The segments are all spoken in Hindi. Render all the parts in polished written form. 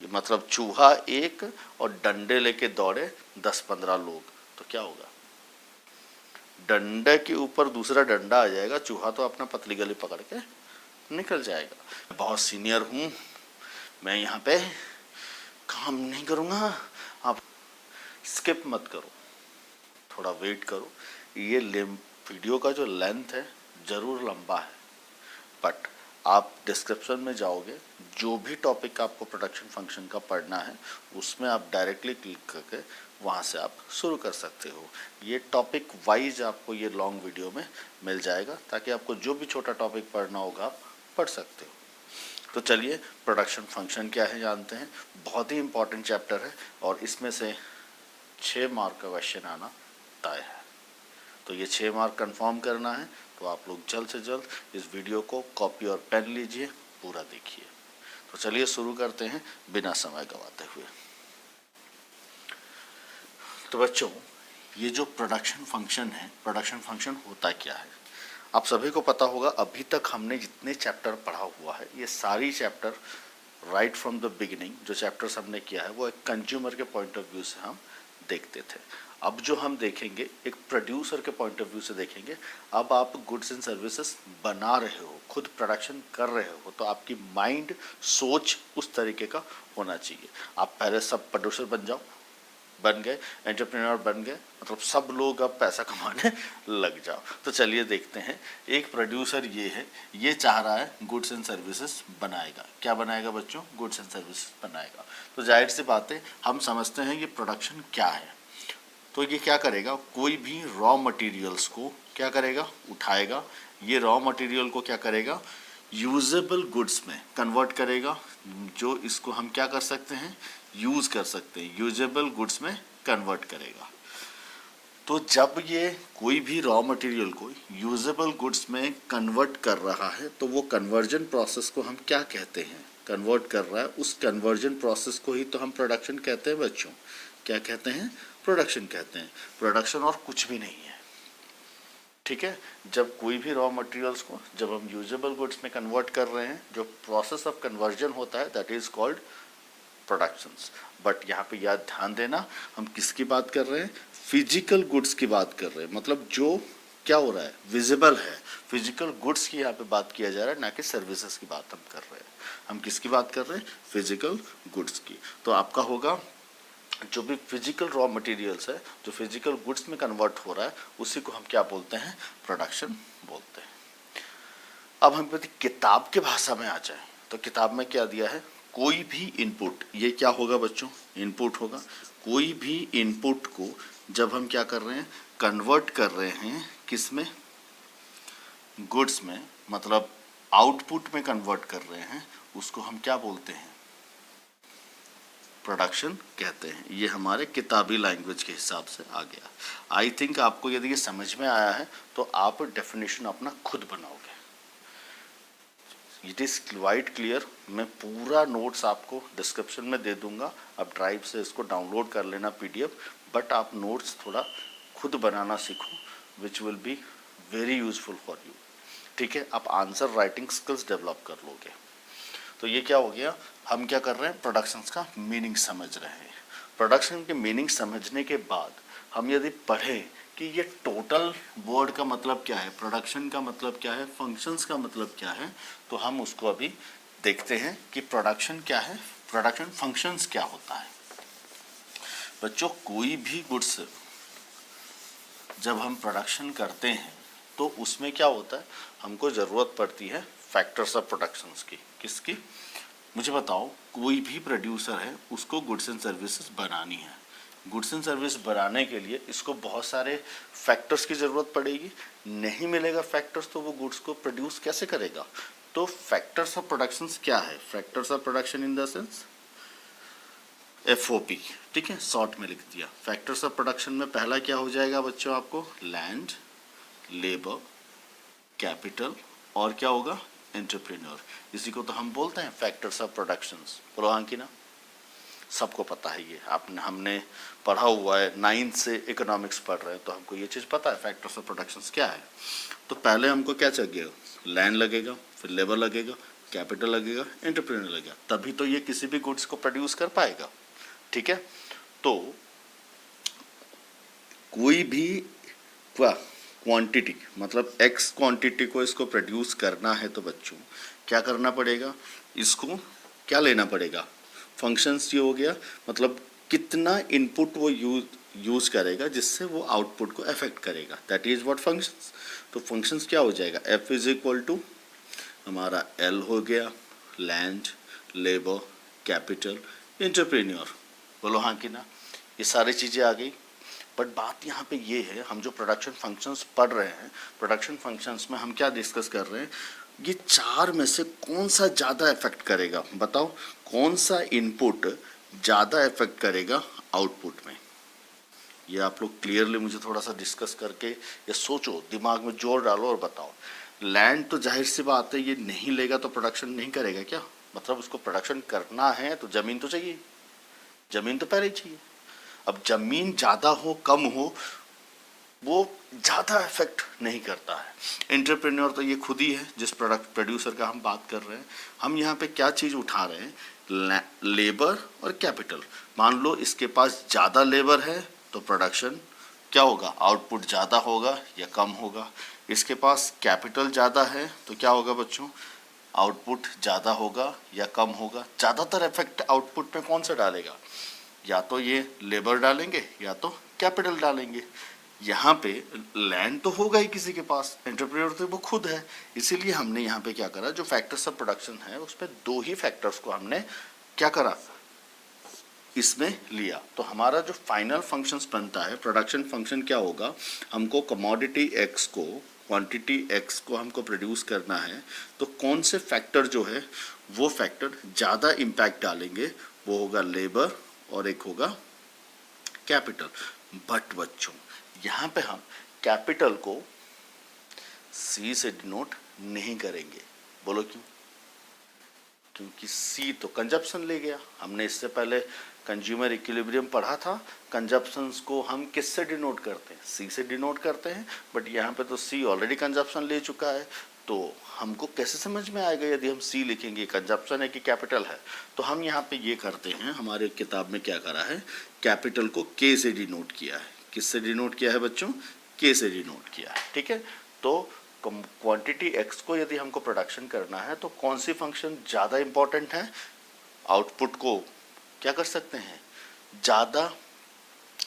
मतलब चूहा एक और डंडे लेके दौड़े 10-15 लोग, तो क्या होगा? डंडे के ऊपर दूसरा डंडा आ जाएगा, चूहा तो अपना पतली गली पकड़ के निकल जाएगा। बहुत सीनियर हूं मैं, यहाँ पे काम नहीं करूंगा, आप स्किप मत करो, थोड़ा वेट करो। ये वीडियो का जो लेंथ है जरूर लंबा है, बट आप डिस्क्रिप्शन में जाओगे, जो भी टॉपिक आपको प्रोडक्शन फंक्शन का पढ़ना है उसमें आप डायरेक्टली क्लिक करके वहाँ से आप शुरू कर सकते हो। ये टॉपिक वाइज आपको ये लॉन्ग वीडियो में मिल जाएगा, ताकि आपको जो भी छोटा टॉपिक पढ़ना होगा आप पढ़ सकते हो। तो चलिए प्रोडक्शन फंक्शन क्या है जानते हैं। बहुत ही इंपॉर्टेंट चैप्टर है और इसमें से 6 मार्क का क्वेश्चन आना तय है। तो ये 6 मार्क कंफर्म करना है, तो आप लोग जल्द से जल्द इस वीडियो को कॉपी और पेन लीजिए, पूरा देखिए। तो चलिए शुरू करते हैं बिना समय गंवाते हुए। तो बच्चों, ये जो प्रोडक्शन फंक्शन है, प्रोडक्शन फंक्शन होता क्या है आप सभी को पता होगा। अभी तक हमने जितने चैप्टर पढ़ा हुआ है, ये सारी chapter right from the beginning जो चैप्टर्स हमने किया है वो एक कंज्यूमर के पॉइंट ऑफ व्यू से हम देखते थे। अब जो हम देखेंगे एक प्रोड्यूसर के पॉइंट ऑफ व्यू से देखेंगे। अब आप गुड्स एंड सर्विसेज बना रहे हो, खुद प्रोडक्शन कर रहे हो, तो आपकी माइंड सोच उस तरीके का होना चाहिए। आप पहले सब प्रोड्यूसर बन गए, एंटरप्रेन्योर बन गए, मतलब सब लोग अब पैसा कमाने लग जाओ। तो चलिए देखते हैं। एक प्रोड्यूसर ये है, ये चाह रहा है गुड्स एंड सर्विसेज बनाएगा। क्या बनाएगा बच्चों? गुड्स एंड सर्विसेज बनाएगा। तो जाहिर सी बात है, हम समझते हैं ये प्रोडक्शन क्या है। तो ये क्या करेगा, कोई भी रॉ मटेरियल्स को क्या करेगा, उठाएगा। ये रॉ मटेरियल को क्या करेगा, यूजेबल गुड्स में कन्वर्ट करेगा, जो इसको हम क्या कर सकते हैं, यूज कर सकते हैं, यूजेबल गुड्स में कन्वर्ट करेगा। तो जब ये कोई भी रॉ मटेरियल को यूजेबल गुड्स में कन्वर्ट कर रहा है, तो वो कन्वर्जन प्रोसेस को हम क्या कहते हैं, कन्वर्ट कर रहा है, उस कन्वर्जन प्रोसेस को ही तो हम प्रोडक्शन कहते हैं बच्चों। क्या कहते हैं? प्रोडक्शन कहते हैं। प्रोडक्शन और कुछ भी नहीं है, ठीक है। जब कोई भी रॉ मटेरियल्स को जब हम यूजेबल गुड्स में कन्वर्ट कर रहे हैं, जो प्रोसेस ऑफ कन्वर्जन होता है that is called productions. But यहाँ पे याद ध्यान देना, हम किसकी बात कर रहे हैं? फिजिकल गुड्स की बात कर रहे हैं। मतलब जो क्या हो रहा है, विजिबल है, फिजिकल गुड्स की यहाँ पे बात किया जा रहा है, ना कि सर्विसेज की बात हम कर रहे हैं। हम किसकी बात कर रहे हैं? फिजिकल गुड्स की। तो आपका होगा जो भी फिजिकल रॉ मटेरियल्स है, जो फिजिकल गुड्स में कन्वर्ट हो रहा है, उसी को हम क्या बोलते हैं? प्रोडक्शन बोलते हैं। अब हम यदि किताब के भाषा में आ जाए, तो किताब में क्या दिया है, कोई भी इनपुट, ये क्या होगा बच्चों? इनपुट होगा। कोई भी इनपुट को जब हम क्या कर रहे हैं, कन्वर्ट कर रहे हैं, किस में? गुड्स में, मतलब आउटपुट में कन्वर्ट कर रहे हैं, उसको हम क्या बोलते हैं? प्रोडक्शन कहते हैं। ये हमारे किताबी लैंग्वेज के हिसाब से आ गया। आई थिंक आपको यदि ये समझ में आया है तो आप डेफिनेशन अपना खुद बनाओगे। It is quite clear. मैं पूरा नोट्स आपको डिस्क्रिप्शन में दे दूंगा, आप ड्राइव से इसको डाउनलोड कर लेना PDF, बट आप नोट्स थोड़ा खुद बनाना सीखो, which will be very useful for you, ठीक है। आप आंसर राइटिंग स्किल्स डेवलप कर लोगे। तो ये क्या हो गया, हम क्या कर रहे हैं, प्रोडक्शंस का मीनिंग समझ रहे हैं। प्रोडक्शन के मीनिंग समझने के बाद हम यदि पढ़ें कि ये टोटल वर्ड का मतलब क्या है, प्रोडक्शन का मतलब क्या है, फंक्शंस का मतलब क्या है, तो हम उसको अभी देखते हैं कि प्रोडक्शन क्या है, प्रोडक्शन फंक्शंस क्या होता है। बच्चों, कोई भी गुड्स जब हम प्रोडक्शन करते हैं तो उसमें क्या होता है, हमको ज़रूरत पड़ती है फैक्टर्स ऑफ प्रोडक्शंस की। किसकी? मुझे बताओ, कोई भी प्रोड्यूसर है, उसको गुड्स एंड सर्विसेज बनानी है। गुड्स एंड सर्विस बनाने के लिए इसको बहुत सारे फैक्टर्स की ज़रूरत पड़ेगी। नहीं मिलेगा फैक्टर्स तो वो गुड्स को प्रोड्यूस कैसे करेगा? तो फैक्टर्स ऑफ प्रोडक्शंस क्या है? Factors of production in the sense FOP, ठीक है, शॉर्ट में लिख दिया। फैक्टर्स ऑफ प्रोडक्शन में पहला क्या हो जाएगा बच्चों आपको? लैंड, लेबर, कैपिटल और क्या होगा? एंटरप्रेन्योर। इसी को तो हम बोलते हैं फैक्टर्स ऑफ प्रोडक्शंस। बोलो हाँ कि ना? सबको पता है ये, आपने हमने पढ़ा हुआ है, 9th से इकोनॉमिक्स पढ़ रहे हैं, तो हमको ये चीज़ पता है फैक्टर्स ऑफ प्रोडक्शंस क्या है। तो पहले हमको क्या चाहिए? लैंड लगेगा, फिर लेबर लगेगा, कैपिटल लगेगा, एंटरप्रेन्योर लगेगा, तभी तो ये किसी भी गुड्स को प्रोड्यूस कर पाएगा। ठीक है, तो कोई भी क्वांटिटी मतलब एक्स क्वांटिटी को इसको प्रोड्यूस करना है तो बच्चों क्या करना पड़ेगा, इसको क्या लेना पड़ेगा, फंक्शंस ये हो गया, मतलब कितना इनपुट वो यूज करेगा जिससे वो आउटपुट को अफेक्ट करेगा, दैट इज व्हाट फंक्शंस। तो फंक्शंस क्या हो जाएगा, एफ इज इक्वल टू हमारा एल हो गया, लैंड, लेबर, कैपिटल, एंटरप्रेन्योर। बोलो हाँ कि ना, ये सारी चीज़ें आ गई। बट बात यहाँ पे ये है, हम जो प्रोडक्शन फंक्शंस पढ़ रहे हैं, प्रोडक्शन फंक्शंस में हम क्या डिस्कस कर रहे हैं, ये चार में से कौन सा ज़्यादा इफेक्ट करेगा, बताओ कौन सा इनपुट ज़्यादा इफेक्ट करेगा आउटपुट में। ये आप लोग क्लियरली मुझे थोड़ा सा डिस्कस करके या सोचो, दिमाग में जोर डालो और बताओ। लैंड तो जाहिर सी बात है, ये नहीं लेगा तो प्रोडक्शन नहीं करेगा क्या, मतलब उसको प्रोडक्शन करना है तो ज़मीन तो चाहिए, ज़मीन तो पहले ही चाहिए। अब ज़मीन ज़्यादा हो कम हो वो ज़्यादा इफेक्ट नहीं करता है। एंटरप्रेन्योर तो ये खुद ही है जिस प्रोडक्ट प्रोड्यूसर का हम बात कर रहे हैं। हम यहाँ पे क्या चीज़ उठा रहे हैं, लेबर और कैपिटल। मान लो इसके पास ज़्यादा लेबर है तो प्रोडक्शन क्या होगा, आउटपुट ज़्यादा होगा या कम होगा। इसके पास कैपिटल ज़्यादा है तो क्या होगा बच्चों, आउटपुट ज़्यादा होगा या कम होगा। ज़्यादातर इफेक्ट आउटपुट में कौन सा डालेगा, या तो ये लेबर डालेंगे या तो कैपिटल डालेंगे। यहाँ पे लैंड तो होगा ही किसी के पास, एंटरप्रेन्योर तो वो खुद है। इसीलिए हमने यहाँ पे क्या करा, जो फैक्टर्स ऑफ प्रोडक्शन है उसमें दो ही फैक्टर्स को हमने क्या करा, इसमें लिया। तो हमारा जो फाइनल फंक्शंस बनता है, प्रोडक्शन फंक्शन क्या होगा, हमको कमोडिटी एक्स को, क्वांटिटी एक्स को हमको प्रोड्यूस करना है, तो कौन से फैक्टर जो है वो फैक्टर ज़्यादा इम्पैक्ट डालेंगे, वो होगा लेबर और एक होगा कैपिटल। बट बच्चों यहाँ पे हम कैपिटल को सी से डिनोट नहीं करेंगे। बोलो क्यों, क्योंकि सी तो कंजप्शन ले गया। हमने इससे पहले कंज्यूमर इक्विलिब्रियम पढ़ा था, कंजप्शंस को हम किससे डिनोट करते हैं, सी से डिनोट करते हैं। बट यहाँ पे तो सी ऑलरेडी कंजप्शन ले चुका है, तो हमको कैसे समझ में आएगा यदि हम सी लिखेंगे कंजप्शन है कि कैपिटल है। तो हम यहाँ पे ये करते हैं, हमारे किताब में क्या करा है, कैपिटल को के से डिनोट किया है। किससे डिनोट किया है बच्चों, के से डिनोट किया है। ठीक है, तो क्वांटिटी एक्स को यदि हमको प्रोडक्शन करना है तो कौन सी फंक्शन ज़्यादा इम्पोर्टेंट है, आउटपुट को क्या कर सकते हैं, ज़्यादा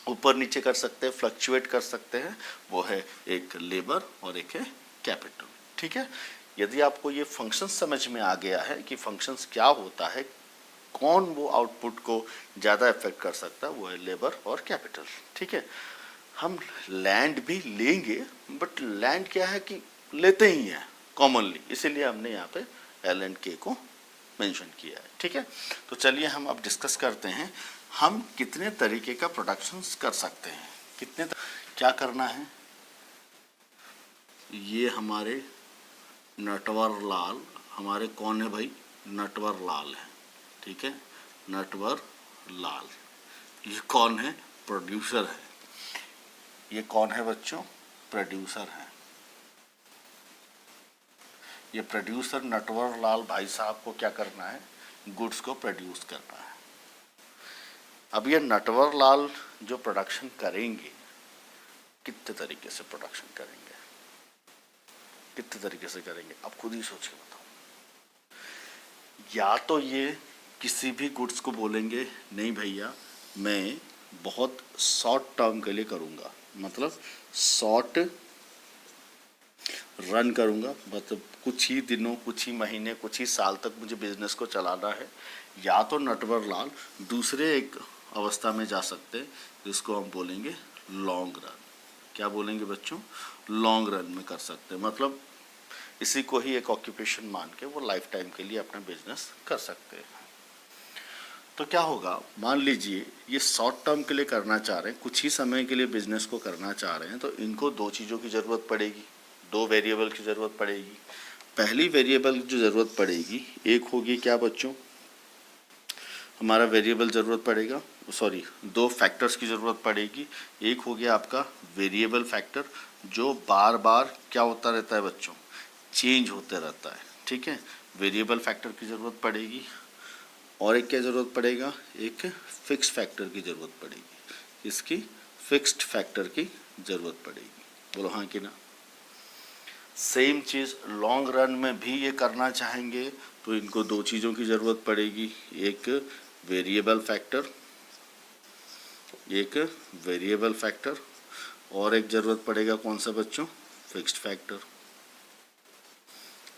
ऊपर नीचे कर सकते हैं, फ्लक्चुएट कर सकते हैं, वो है एक लेबर और एक है कैपिटल। ठीक है, यदि आपको ये फंक्शन समझ में आ गया है कि फंक्शंस क्या होता है, कौन वो आउटपुट को ज़्यादा इफेक्ट कर सकता है, वो है लेबर और कैपिटल। ठीक है, हम लैंड भी लेंगे, बट लैंड क्या है कि लेते ही हैं कॉमनली, इसीलिए हमने यहाँ पे एल एंड के को मेंशन किया है। ठीक है, तो चलिए हम अब डिस्कस करते हैं हम कितने तरीके का प्रोडक्शंस कर सकते हैं, क्या करना है। ये हमारे नटवर लाल, हमारे कौन है भाई, नटवर लाल है। ठीक है, नटवर लाल, ये कौन है, प्रोड्यूसर है। ये कौन है बच्चों, प्रोड्यूसर है। ये प्रोड्यूसर नटवर लाल भाई साहब को क्या करना है, गुड्स को प्रोड्यूस करना है। अब ये नटवर लाल जो प्रोडक्शन करेंगे, कितने तरीके से प्रोडक्शन करेंगे, कितने तरीके से करेंगे, आप खुद ही सोच के बताओ। या तो ये किसी भी गुड्स को बोलेंगे नहीं भैया मैं बहुत शॉर्ट टर्म के लिए करूँगा, मतलब शॉर्ट रन करूँगा, मतलब कुछ ही दिनों, कुछ ही महीने, कुछ ही साल तक मुझे बिजनेस को चलाना है। या तो नटवर लाल दूसरे एक अवस्था में जा सकते हैं जिसको हम बोलेंगे लॉन्ग रन। क्या बोलेंगे बच्चों, लॉन्ग रन में कर सकते हैं, मतलब इसी को ही एक ऑक्यूपेशन मान के वो लाइफ टाइम के लिए अपना बिजनेस कर सकते हैं। तो क्या होगा, मान लीजिए ये शॉर्ट टर्म के लिए करना चाह रहे हैं, कुछ ही समय के लिए बिजनेस को करना चाह रहे हैं, तो इनको दो चीज़ों की ज़रूरत पड़ेगी, दो वेरिएबल की ज़रूरत पड़ेगी। पहली वेरिएबल जो ज़रूरत पड़ेगी, एक होगी क्या बच्चों, हमारा वेरिएबल ज़रूरत पड़ेगा, सॉरी दो फैक्टर्स की ज़रूरत पड़ेगी। एक हो गया आपका वेरिएबल फैक्टर जो बार बार क्या होता रहता है बच्चों, चेंज होते रहता है। ठीक है, वेरिएबल फैक्टर की ज़रूरत पड़ेगी और एक क्या ज़रूरत पड़ेगा, एक फिक्स फैक्टर की ज़रूरत पड़ेगी। इसकी फिक्स्ड फैक्टर की ज़रूरत पड़ेगी। बोलो हाँ कि ना। सेम चीज़ लॉन्ग रन में भी ये करना चाहेंगे तो इनको दो चीज़ों की ज़रूरत पड़ेगी, एक वेरिएबल फैक्टर, एक वेरिएबल फैक्टर और एक ज़रूरत पड़ेगा कौन सा बच्चों, फिक्स्ड फैक्टर।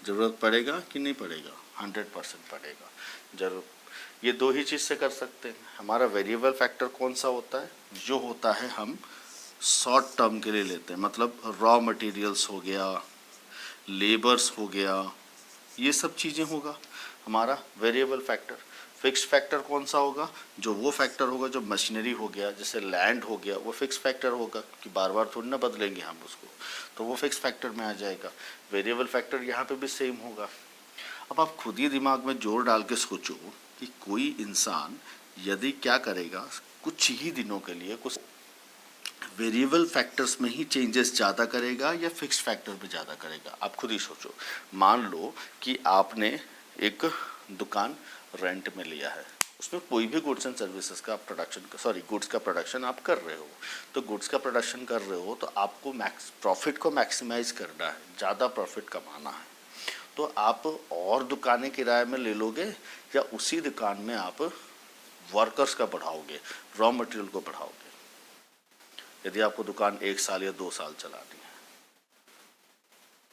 ज़रूरत पड़ेगा कि नहीं पड़ेगा, 100% पड़ेगा जरूर। ये दो ही चीज़ से कर सकते हैं। हमारा वेरिएबल फैक्टर कौन सा होता है, जो होता है हम शॉर्ट टर्म के लिए लेते हैं, मतलब रॉ मटेरियल्स हो गया, लेबर्स हो गया, ये सब चीज़ें होगा हमारा वेरिएबल फैक्टर। फिक्स्ड फैक्टर कौन सा होगा, जो वो फैक्टर होगा जो मशीनरी हो गया, जैसे लैंड हो गया, वो फिक्स फैक्टर होगा कि बार बार थोड़ी ना बदलेंगे हम उसको, तो वो फिक्स फैक्टर में आ जाएगा। वेरिएबल फैक्टर यहाँ पे भी सेम होगा। अब आप खुद ही दिमाग में जोर डाल के सोचो कि कोई इंसान यदि क्या करेगा, कुछ ही दिनों के लिए कुछ वेरिएबल फैक्टर्स में ही चेंजेस ज़्यादा करेगा या फिक्स्ड फैक्टर में ज़्यादा करेगा। आप खुद ही सोचो। मान लो कि आपने एक दुकान रेंट में लिया है, उसमें कोई भी गुड्स एंड सर्विसेज का प्रोडक्शन गुड्स का प्रोडक्शन आप कर रहे हो। तो गुड्स का प्रोडक्शन कर रहे हो तो आपको प्रॉफिट को मैक्सिमाइज करना है, ज़्यादा प्रॉफिट कमाना है। तो आप और दुकानें किराए में ले लोगे या उसी दुकान में आप वर्कर्स का बढ़ाओगे, रॉ मटेरियल को बढ़ाओगे। यदि आपको दुकान 1 साल या 2 साल चलानी है,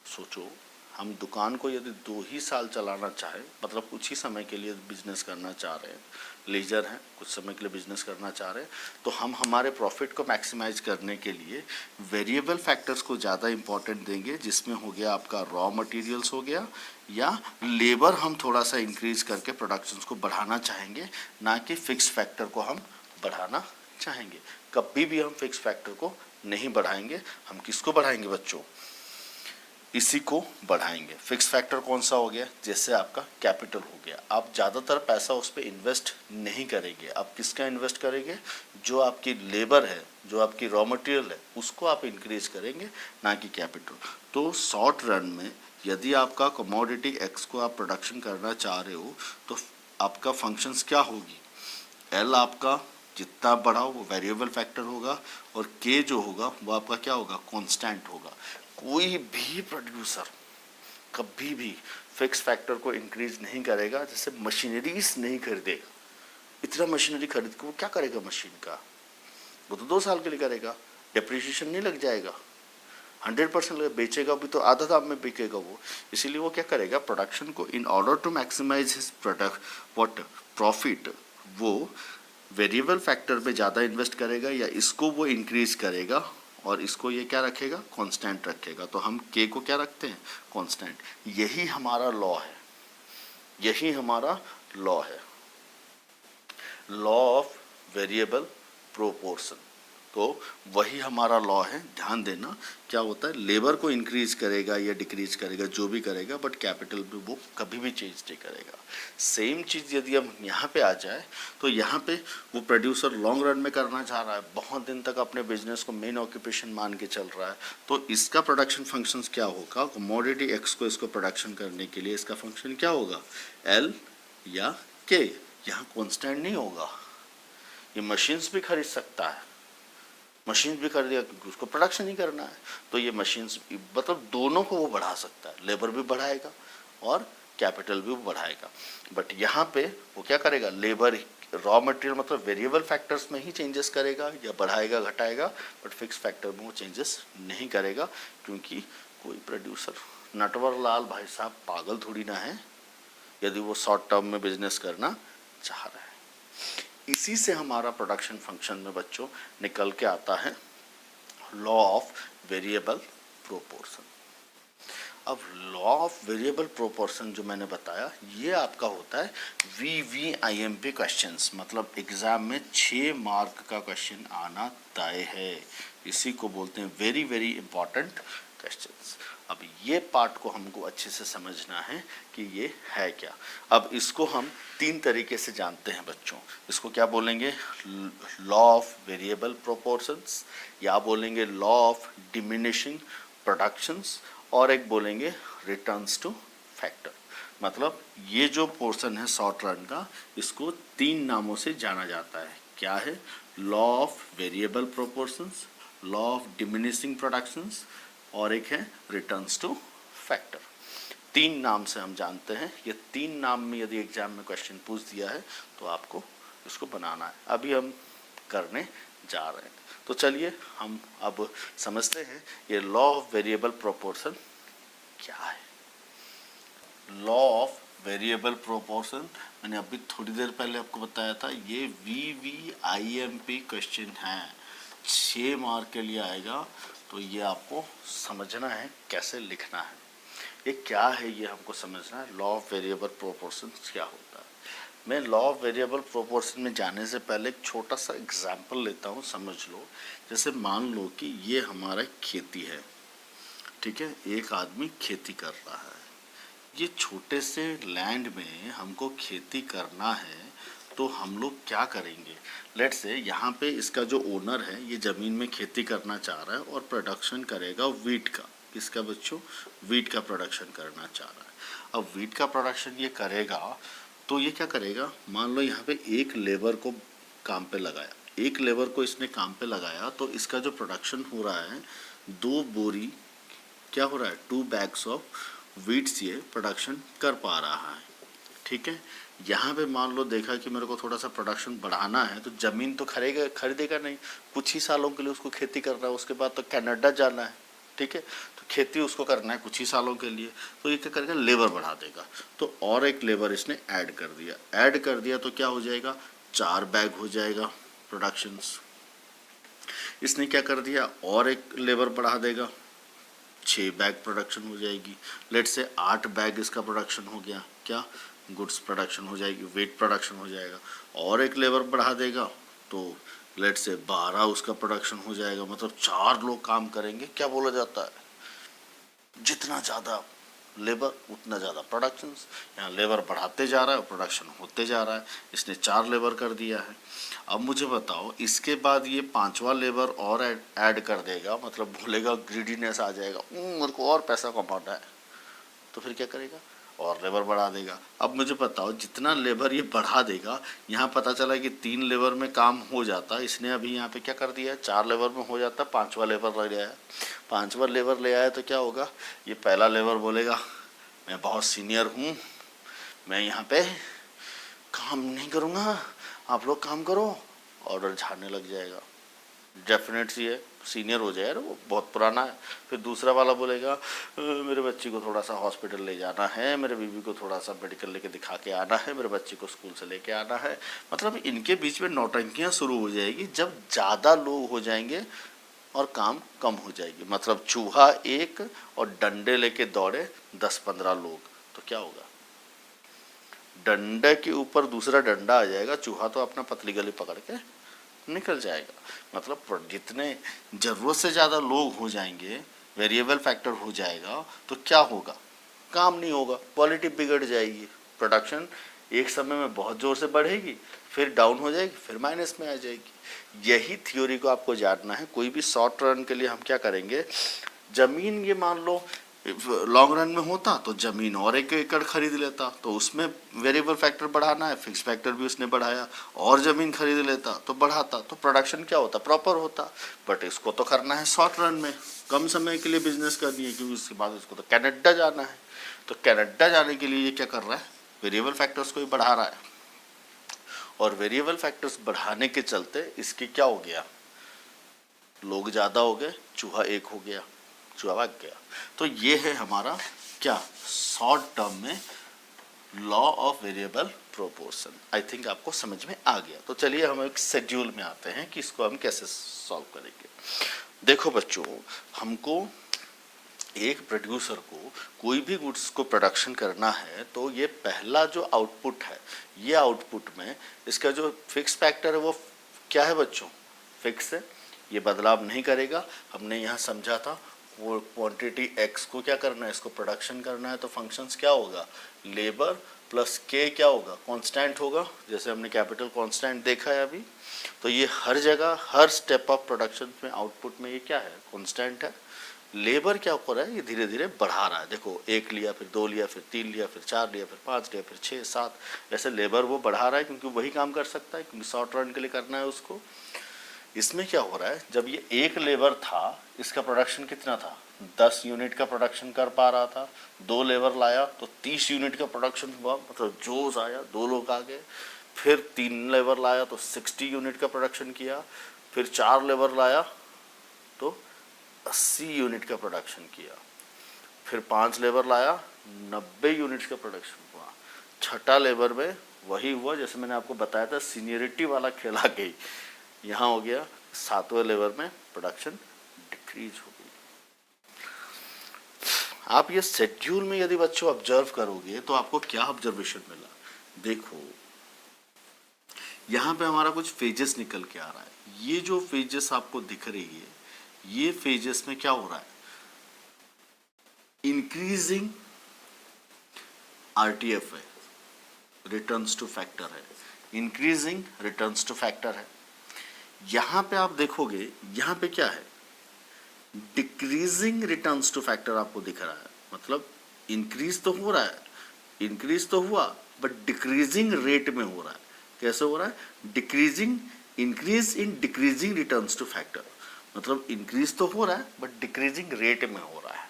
सोचो हम दुकान को यदि 2 ही साल चलाना चाहे, मतलब कुछ ही समय के लिए बिजनेस करना चाह रहे हैं, लीजर हैं, कुछ समय के लिए बिजनेस करना चाह रहे हैं, तो हम हमारे प्रॉफिट को मैक्सिमाइज करने के लिए वेरिएबल फैक्टर्स को ज़्यादा इंपॉर्टेंट देंगे, जिसमें हो गया आपका रॉ मटेरियल्स हो गया या लेबर हम थोड़ा सा इंक्रीज करके प्रोडक्शंस को बढ़ाना चाहेंगे, ना कि फिक्स फैक्टर को हम बढ़ाना चाहेंगे। कभी भी हम फिक्स फैक्टर को नहीं बढ़ाएंगे। हम किसको बढ़ाएंगे बच्चों, इसी को बढ़ाएंगे। फिक्स फैक्टर कौन सा हो गया, जैसे आपका कैपिटल हो गया, आप ज़्यादातर पैसा उस पर इन्वेस्ट नहीं करेंगे। आप किसका इन्वेस्ट करेंगे, जो आपकी लेबर है, जो आपकी रॉ मटेरियल है, उसको आप इंक्रीज करेंगे, ना कि कैपिटल। तो शॉर्ट रन में यदि आपका कमोडिटी एक्स को आप प्रोडक्शन करना चाह रहे हो तो आपका फंक्शंस क्या होगी, एल आपका जितना बढ़ाओ वो वेरिएबल फैक्टर होगा और के जो होगा वो आपका क्या होगा, कांस्टेंट होगा। कोई भी प्रोड्यूसर कभी भी फिक्स फैक्टर को इंक्रीज नहीं करेगा। जैसे मशीनरीज नहीं खरीदेगा, इतना मशीनरी खरीद के वो क्या करेगा मशीन का, वो तो 2 साल के लिए करेगा, डिप्रिसिएशन नहीं लग जाएगा, 100% बेचेगा भी तो आधा दाम में बिकेगा वो। इसीलिए वो क्या करेगा, प्रोडक्शन को in order to maximise his product what profit, वो वेरिएबल फैक्टर पे ज़्यादा इन्वेस्ट करेगा या इसको वो इंक्रीज करेगा और इसको ये क्या रखेगा, कांस्टेंट रखेगा। तो हम के को क्या रखते हैं, कांस्टेंट। यही हमारा लॉ है, यही हमारा लॉ है, लॉ ऑफ वेरिएबल प्रोपोर्शन। तो वही हमारा लॉ है। ध्यान देना क्या होता है, लेबर को इंक्रीज करेगा या डिक्रीज करेगा, जो भी करेगा, बट कैपिटल भी वो कभी भी चेंज नहीं करेगा। सेम चीज़ यदि हम यहाँ पे आ जाए तो यहाँ पे वो प्रोड्यूसर लॉन्ग रन में करना चाह रहा है, बहुत दिन तक अपने बिजनेस को मेन ऑक्यूपेशन मान के चल रहा है, तो इसका प्रोडक्शन फंक्शंस क्या होगा, कमोडिटी एक्स को इसको प्रोडक्शन करने के लिए इसका फंक्शन क्या होगा, एल या के। यहाँ कॉन्स्टेंट नहीं होगा। ये मशीन्स भी खरीद सकता है, मशीन भी खरीदेगा क्योंकि उसको प्रोडक्शन ही करना है। तो ये मशीन्स मतलब दोनों को वो बढ़ा सकता है, लेबर भी बढ़ाएगा और कैपिटल भी बढ़ाएगा। बट यहाँ पे वो क्या करेगा, लेबर रॉ मटेरियल मतलब वेरिएबल फैक्टर्स में ही चेंजेस करेगा या बढ़ाएगा घटाएगा, बट फिक्स फैक्टर में वो चेंजेस नहीं करेगा। क्योंकि कोई प्रोड्यूसर नटवर लाल भाई साहब पागल थोड़ी ना है यदि वो शॉर्ट टर्म में बिजनेस करना चाह रहा है। इसी से हमारा प्रोडक्शन फंक्शन में बच्चों निकल के आता है लॉ ऑफ वेरिएबल प्रोपोर्शन। अब लॉ ऑफ वेरिएबल प्रोपोर्शन जो मैंने बताया, ये आपका होता है VVIMP क्वेश्चंस, मतलब एग्जाम में 6 मार्क का क्वेश्चन आना तय है। इसी को बोलते हैं वेरी वेरी इंपॉर्टेंट क्वेश्चंस। अब ये पार्ट को हमको अच्छे से समझना है कि ये है क्या। अब इसको हम 3 तरीके से जानते हैं बच्चों। इसको क्या बोलेंगे, लॉ ऑफ वेरिएबल प्रोपोर्शंस, या बोलेंगे लॉ ऑफ डिमिनिशिंग प्रोडक्शंस, और एक बोलेंगे रिटर्न्स टू फैक्टर। मतलब ये जो पोर्शन है शॉर्ट रन का, इसको 3 नामों से जाना जाता है। क्या है? Law of variable proportions, law of diminishing productions, और एक है रिटर्न्स टू फैक्टर। 3 नाम से हम जानते हैं। ये 3 नाम में यदि एग्जाम में क्वेश्चन पूछ दिया है तो आपको इसको बनाना है। अभी हम करने जा रहे हैं। तो चलिए हम अब समझते हैं ये लॉ ऑफ वेरिएबल प्रोपोर्शन क्या है। लॉ ऑफ वेरिएबल प्रोपोर्शन मैंने अभी थोड़ी देर पहले आपको बताया था, ये VVIMP क्वेश्चन है, 6 मार्क के लिए आएगा। तो ये आपको समझना है कैसे लिखना है, ये क्या है, ये हमको समझना है। लॉ ऑफ वेरिएबल प्रोपोर्शन क्या होता है। मैं लॉ ऑफ वेरिएबल प्रोपोर्शन में जाने से पहले एक छोटा सा एग्जाम्पल लेता हूँ, समझ लो। जैसे मान लो कि ये हमारा खेती है, ठीक है, एक आदमी खेती कर रहा है। ये छोटे से लैंड में हमको खेती करना है, तो हम लोग क्या करेंगे। लेट्स से यहाँ पे इसका जो ओनर है ये ज़मीन में खेती करना चाह रहा है और प्रोडक्शन करेगा वीट का। किसका बच्चों? वीट का प्रोडक्शन करना चाह रहा है। अब वीट का प्रोडक्शन ये करेगा तो ये क्या करेगा, मान लो यहाँ पे एक लेबर को काम पे लगाया, एक लेबर को इसने काम पे लगाया, तो इसका जो प्रोडक्शन हो रहा है 2 बोरी क्या हो रहा है, 2 बैग्स ऑफ वीट्स ये प्रोडक्शन कर पा रहा है। ठीक है, यहाँ पे मान लो देखा कि मेरे को थोड़ा सा प्रोडक्शन बढ़ाना है, तो ज़मीन तो खरीदेगा नहीं, कुछ ही सालों के लिए उसको खेती करना है, उसके बाद तो कनाडा जाना है। ठीक है, तो खेती उसको करना है कुछ ही सालों के लिए, तो ये क्या करेगा, लेबर बढ़ा देगा। तो और एक लेबर इसने ऐड कर दिया तो क्या हो जाएगा, 4 बैग हो जाएगा प्रोडक्शंस। इसने क्या कर दिया, और एक लेबर बढ़ा देगा, 6 बैग प्रोडक्शन हो जाएगी। लेट से 8 बैग इसका प्रोडक्शन हो गया, क्या, गुड्स प्रोडक्शन हो जाएगी, वेट प्रोडक्शन हो जाएगा। और एक लेबर बढ़ा देगा तो लेट से 12 उसका प्रोडक्शन हो जाएगा। मतलब 4 लोग काम करेंगे। क्या बोला जाता है, जितना ज़्यादा लेबर उतना ज़्यादा प्रोडक्शंस। यहाँ लेबर बढ़ाते जा रहा है और प्रोडक्शन होते जा रहा है। इसने 4 लेबर कर दिया है। अब मुझे बताओ, इसके बाद ये 5वां लेबर और ऐड कर देगा, मतलब बोलेगा, ग्रीडीनेस आ जाएगा, मेरे को और पैसा कमाना है, तो फिर क्या करेगा, और लेबर बढ़ा देगा। अब मुझे बताओ, जितना लेबर ये बढ़ा देगा, यहाँ पता चला कि 3 लेबर में काम हो जाता, इसने अभी यहाँ पे क्या कर दिया, 4 लेबर में हो जाता, 5वां लेबर ले आया। 5वां लेबर ले आया तो क्या होगा, ये पहला लेबर बोलेगा, मैं बहुत सीनियर हूँ, मैं यहाँ पे काम नहीं करूँगा, आप लोग काम करो, ऑर्डर झाड़ने लग जाएगा। डेफिनेट सी है, सीनियर हो जाए, वो बहुत पुराना है। फिर दूसरा वाला बोलेगा, मेरे बच्ची को थोड़ा सा हॉस्पिटल ले जाना है, मेरे बीवी को थोड़ा सा मेडिकल लेके दिखा के आना है, मेरे बच्ची को स्कूल से लेके आना है। मतलब इनके बीच में नौटंकियाँ शुरू हो जाएगी जब ज़्यादा लोग हो जाएंगे और काम कम हो जाएगी। मतलब चूहा एक और डंडे लेके दौड़े 10-15 लोग, तो क्या होगा, डंडे के ऊपर दूसरा डंडा आ जाएगा, चूहा तो अपना पतली गली पकड़ के निकल जाएगा। मतलब जितने ज़रूरत से ज़्यादा लोग हो जाएंगे, वेरिएबल फैक्टर हो जाएगा, तो क्या होगा, काम नहीं होगा, क्वालिटी बिगड़ जाएगी, प्रोडक्शन एक समय में बहुत ज़ोर से बढ़ेगी, फिर डाउन हो जाएगी, फिर माइनस में आ जाएगी। यही थ्योरी को आपको जानना है। कोई भी शॉर्ट रन के लिए हम क्या करेंगे, ज़मीन ये मान लो लॉन्ग रन में होता तो ज़मीन और 1 एकड़ खरीद लेता, तो उसमें वेरिएबल फैक्टर बढ़ाना है, फिक्स फैक्टर भी उसने बढ़ाया, और ज़मीन खरीद लेता तो बढ़ाता, तो प्रोडक्शन क्या होता, प्रॉपर होता। बट इसको तो करना है शॉर्ट रन में, कम समय के लिए बिजनेस करनी है, क्योंकि उसके बाद उसको तो कनाडा जाना है। तो कनाडा जाने के लिए ये क्या कर रहा है, वेरिएबल फैक्टर्स को ही बढ़ा रहा है, और वेरिएबल फैक्टर्स बढ़ाने के चलते इसके क्या हो गया, लोग ज़्यादा हो गए, चूहा 1 हो गया, चूहा भाग गया। तो ये है हमारा क्या, शॉर्ट टर्म में law of variable proportion. I think आपको समझ में आ गया। तो चलिए हम एक शेड्यूल में आते हैं कि इसको हम कैसे सॉल्व करेंगे। देखो बच्चों, हमको एक प्रोड्यूसर को कोई भी गुड्स को प्रोडक्शन करना है, तो ये पहला जो आउटपुट है, ये आउटपुट में इसका जो फिक्स फैक्टर है वो क्या है बच्चों, फिक्स है, ये बदलाव नहीं करेगा। हमने यहाँ समझा था, वो क्वांटिटी x को क्या करना है, इसको प्रोडक्शन करना है, तो फंक्शंस क्या होगा, लेबर प्लस k क्या होगा, कांस्टेंट होगा, जैसे हमने कैपिटल कांस्टेंट देखा है अभी। तो ये हर जगह हर स्टेप ऑफ प्रोडक्शन में आउटपुट में ये क्या है, कांस्टेंट है। लेबर क्या कर रहा है, ये धीरे धीरे बढ़ा रहा है। देखो 1 लिया, फिर 2 लिया, फिर 3 लिया, फिर 4 लिया, फिर 5 लिया, फिर 6 7, ऐसे लेबर वो बढ़ा रहा है क्योंकि वही काम कर सकता है, क्योंकि शॉर्ट रन के लिए करना है उसको। इसमें क्या हो रहा है, जब ये 1 लेबर था, इसका प्रोडक्शन कितना था, 10 यूनिट का प्रोडक्शन कर पा रहा था। 2 लेबर लाया तो 30 यूनिट का प्रोडक्शन हुआ, मतलब जोश आया, 2 लोग आ गए। फिर 3 लेबर लाया तो 60 यूनिट का प्रोडक्शन किया। फिर 4 लेबर लाया तो 80 यूनिट का प्रोडक्शन किया। फिर 5 लेबर लाया, 90 यूनिट्स का प्रोडक्शन हुआ। छठा लेबर में वही हुआ जैसे मैंने आपको बताया था, सीनियरिटी वाला खेल आ गई। यहाँ हो गया 7वें लेबर में प्रोडक्शन डिक्रीज हो गई। आप ये शेड्यूल में यदि बच्चों ऑब्जर्व करोगे तो आपको क्या ऑब्जर्वेशन मिला, देखो यहाँ पे हमारा कुछ फेजेस निकल के आ रहा है। ये जो फेजेस आपको दिख रही है, ये फेजेस में क्या हो रहा है, इंक्रीजिंग आरटीएफ है, रिटर्न्स टू फैक्टर है, इंक्रीजिंग रिटर्न्स टू फैक्टर है। यहां पे आप देखोगे, यहां पे क्या है, डिक्रीजिंग रिटर्न्स टू फैक्टर आपको दिख रहा है। मतलब इंक्रीज तो हो रहा है, इंक्रीज तो हुआ, बट डिक्रीजिंग रेट में हो रहा है। कैसे हो रहा है, decreasing, increase in decreasing returns to factor, मतलब इंक्रीज तो हो रहा है बट डिक्रीजिंग रेट में हो रहा है।